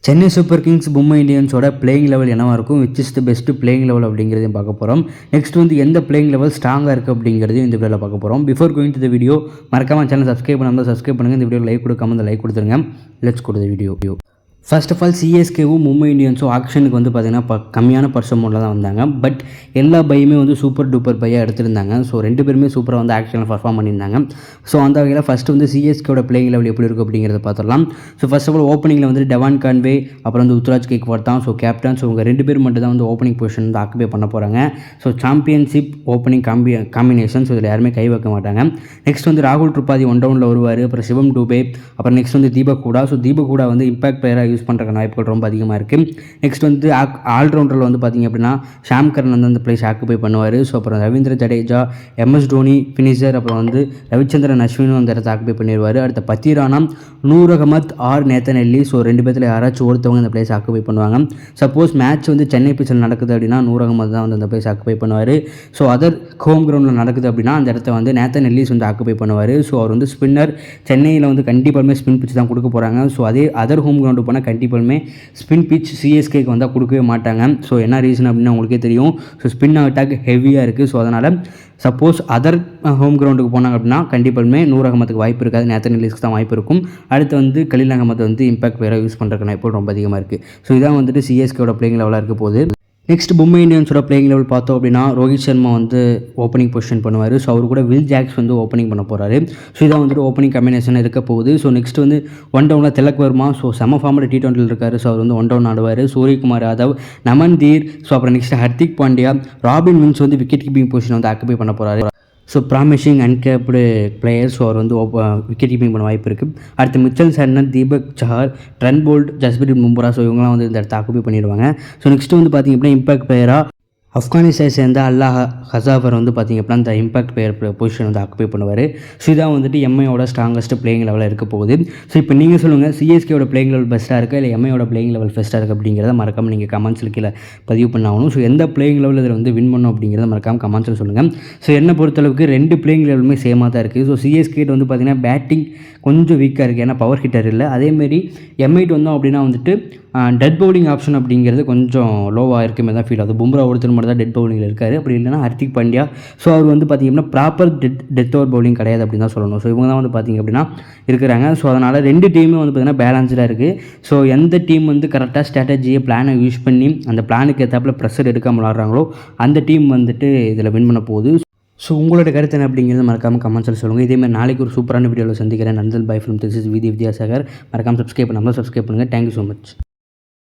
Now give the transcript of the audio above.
Chennai Super Kings Mumbai இந்தியன்ஸோட playing level என்னவாக இருக்கும், which is the best playing level அப்படிங்கிறதையும் பார்க்க போகிறோம். நெக்ஸ்ட் வந்து எந்த பிளேயிங் லெவல் ஸ்ட்ராங்காக இருக்குது அப்படிங்கிறதையும் இந்த வீடியோவில் பார்க்க போகிறோம். Before going to the video மறக்காம சேனல் சப்ஸ்கிரைப் பண்ணாமல் சப்ஸ்கிரைப் பண்ணுங்கள். இந்த வீடியோ லைக் கொடுக்காம இந்த லைக் கொடுத்துருங்க. Let's go to the video. First of all சிஎஸ்கேவும் மும்பை இந்தியன்ஸும் ஆக்ஷனுக்கு வந்து பார்த்திங்கன்னா கம்மியான பர்சன் மோடில் தான் வந்தாங்க. பட் எல்லா பையுமே வந்து சூப்பர் டூப்பர் பையாக எடுத்திருந்தாங்க. ஸோ ரெண்டு பேருமே சூப்பராக வந்து ஆக்ஷனில் பர்ஃபார்ம் பண்ணியிருந்தாங்க. ஸோ அந்த வகையில் ஃபஸ்ட்டு வந்து சிஎஸ்கேவோட பிளேயிங் லெவல் எப்படி இருக்குது அப்படிங்கிறத பார்த்துடலாம். ஸோ ஃபர்ஸ்ட் ஆஃப் ஆல் ஓப்பனிங்கில் வந்து டெவான் கான்வே அப்புறம் வந்து உத்ராஜ் கேக்வாட் தான் ஸோ கேப்டன். ஸோ இவங்க ரெண்டு பேர் மட்டும் தான் வந்து ஓப்பனிங் பொசிஷன் வந்து ஆக்குபை பண்ண போகிறாங்க. So championship opening combination. So இதில் யாருமே கை வைக்க மாட்டாங்க. நெக்ஸ்ட் வந்து ராகுல் திரிபாதி ஒன் டவுனில் வருவார். அப்புறம் சிவம் டூபே, அப்புறம் நெக்ஸ்ட் வந்து தீபக் ஹூடா. ஸோ தீபக் ஹூடா வந்து இம்பாக்ட் பிளேயராக யூஸ் பண்ணுறதுக்கான வாய்ப்புகள் ரொம்ப அதிகமாக இருக்குது. நெக்ஸ்ட் வந்து ஆல்ரவுண்டரில் வந்து பார்த்திங்க அப்படின்னா ஷாம் கரன் வந்து அந்த பிளேஸ் ஆக்குபை பண்ணுவார். ஸோ அப்புறம் ரவீந்திர ஜடேஜா, எம்எஸ் தோனி ஃபினிஷர், அப்புறம் வந்து ரவிச்சந்திரன் அஸ்வினும் அந்த இடத்த ஆக்குபை பண்ணிடுவார். அடுத்த Pathirana, Noor Ahmad or Nathan Ellis. So ரெண்டு பேர்த்தில் யாராச்சும் ஒருத்தவங்க அந்த பிளேஸ் ஆக்குபை பண்ணுவாங்க. சப்போஸ் மேட்ச் வந்து சென்னை பிச்சில் நடக்குது அப்படின்னா நூர் அகமத் தான் வந்து அந்த பிளேஸ் ஆக்குபை பண்ணுவார். ஸோ அதர் ஹோம் கிரவுண்டில் நடக்குது அப்படின்னா அந்த இடத்த வந்து நேத்தன் எல்லிஸ் வந்து ஆக்குபை பண்ணுவார். ஸோ அவர் வந்து ஸ்பின்னர். சென்னையில் வந்து கண்டிப்பாலுமே ஸ்பின் பிச் தான் கொடுக்க போகிறாங்க. ஸோ அதே அதர் ஹோம் கிரவுண்டு போனால் கண்டிப்பாலுமே ஸ்பின் பிச் சிஎஸ்கேக்கு வந்தால் கொடுக்கவே மாட்டாங்க. ஸோ என்ன ரீசன் அப்படின்னா உங்களுக்கே தெரியும். ஸோ ஸ்பின் அட்டாக் ஹெவியாக இருக்குது. ஸோ அதனால் சப்போஸ் அதர் ஹோம் கிரவுண்டுக்கு போனாங்க அப்படின்னா கண்டிப்பாலுமே நூர் அகமத்துக்கு வாய்ப்பு இருக்காது, நேத்தன் எல்லிஸ்க்கு தான் வாய்ப்பு இருக்கும். அடுத்து வந்து கலீல் அகமத் வந்து இம்பாக்ட் பிளேயராக யூஸ் பண்ணுறதுக்கு வாய்ப்பு ரொம்ப அதிகமாக இருக்குது. ஸோ இதான் வந்துட்டு சிஎஸ்கேவோட பிளேயிங் லெவலாக இருக்க போகுது. நெக்ஸ்ட் மும்பை இந்தியன்ஸோட பிளேயிங் லெவல் பார்த்தோம் அப்படின்னா ரோஹித் சர்மா வந்து ஓப்பனிங் பொசிஷன் பண்ணுவார். ஸோ அவர் கூட வில் ஜாக்ஸ் வந்து ஓப்பனிங் பண்ண போகிறாரு. ஸோ இதான் வந்துட்டு ஓப்பனிங் காம்பினேஷன் இருக்க போகுது. ஸோ நெக்ஸ்ட் வந்து ஒன் டவுனில் திலக் வர்மா. ஸோ செம ஃபார்மில் T20 இருக்காரு. ஸோ அவர் வந்து ஒன் டவுன் ஆடுவார். சூரியகுமார் யாதவ், நமன் தீர், ஸோ அப்புறம் நெக்ஸ்ட் ஹர்திக் பாண்டியா, ராபின் மின்ஸ் வந்து விக்கெட் கீப்பிங் பொசிஷன் வந்து ஆக்குபை பண்ண போகிறாரு. So promising uncapped player. So அவர் வந்து விக்கெட் கீப்பிங் பண்ண வாய்ப்பு இருக்குது. அடுத்து Mitchell Santner, Deepak Chahar, Trent Boult, Jasprit Bumrah. So இவங்களாம் வந்து இந்த இடத்த ஆக்குபை பண்ணிடுவாங்க. ஸோ நெக்ஸ்ட் வந்து பார்த்திங்க அப்படின்னா இம்பாக்ட் பிளேயராக ஆப்கானிஸ்தான் சேர்ந்த அல்லாஹ் ஹசாஃபர் வந்து பார்த்திங்க அப்படின்னா அந்த இம்பாக்ட் பிளேயர் பொசிஷன் வந்து ஆக்குபை பண்ணுவார். ஸோ இதான் வந்துட்டு எம்ஐயோட ஸ்ட்ராங்கஸ்ட் பிளேயிங் லெவலில் இருக்க போகுது. ஸோ இப்போ நீங்கள் சொல்லுங்கள், சிஎஸ்கேவோட பிளேயிங் லெவல் பெஸ்ட்டாக இருக்கா இல்லை எம்ஐயோட பிளேயிங் லெவல் பெஸ்ட்டாக இருக்குது அப்படிங்கிறத மறக்காமல் நீங்கள் கமெண்ட்ஸில் கீழே பதிவு பண்ணாகணும். ஸோ எந்த பிளேயிங் லெவலில் இதில் வந்து வின் பண்ணும் அப்படிங்கிறத மறக்காமல் கமெண்ட்ஸில் சொல்லுங்கள். ஸோ என்னை பொறுத்தளவுக்கு ரெண்டு பிளேயிங் லெவலுமே சேமாக தான் இருக்குது. ஸோ சிஎஸ்கேட் வந்து பார்த்திங்கன்னா பேட்டிங் கொஞ்சம் வீக்காக இருக்குது, ஏன்னா பவர் ஹிட்டர் இல்லை. அதேமாரி எம்ஐட் வந்தோம் அப்படின்னா வந்துட்டு டெட் பவுலிங் ஆப்ஷன் அப்படிங்கிறது கொஞ்சம் லோவாக இருக்குமே தான் ஃபீல் ஆகுது. பும்ரா ஒருத்தர் மட்டும் தான் டெட் பவுலிங்கில் இருக்கார். அப்படி இல்லைனா ஹர்திக் பாண்டியா. ஸோ அவர் வந்து பார்த்திங்கன்னா ப்ராப்பர் டெத் ஓவர் பவுலிங் கிடையாது அப்படின்னு தான் சொல்லணும். ஸோ இவங்க தான் வந்து பார்த்திங்க அப்படின்னா இருக்கிறாங்க. ஸோ அதனால் ரெண்டு டீமும் வந்து பார்த்திங்கன்னா பேலன்ஸ்டாக இருக்குது. ஸோ எந்த டீம் வந்து கரெக்டாக ஸ்ட்ராட்டஜியை பிளானை யூஸ் பண்ணி அந்த பிளானுக்கு ஏற்றாப்புல ப்ரெஷர் எடுக்காமல் விளாட்றாங்களோ அந்த டீம் வந்துட்டு இதில் வின் பண்ண போகுது. ஸோ உங்களோட கருத்து என்ன அப்படிங்கிறது மறக்காமல் கமெண்ட்ஸில் சொல்லுங்கள். இதேமாதிரி நாளைக்கு ஒரு சூப்பரான வீடியோவில் சந்திக்கிறேன். நந்தல் bye from this is Vidyasagar. மறக்காமல் சப்ஸ்கிரைப் பண்ணாமல் சப்ஸ்கிரைப் பண்ணுங்கள். Thank you so much.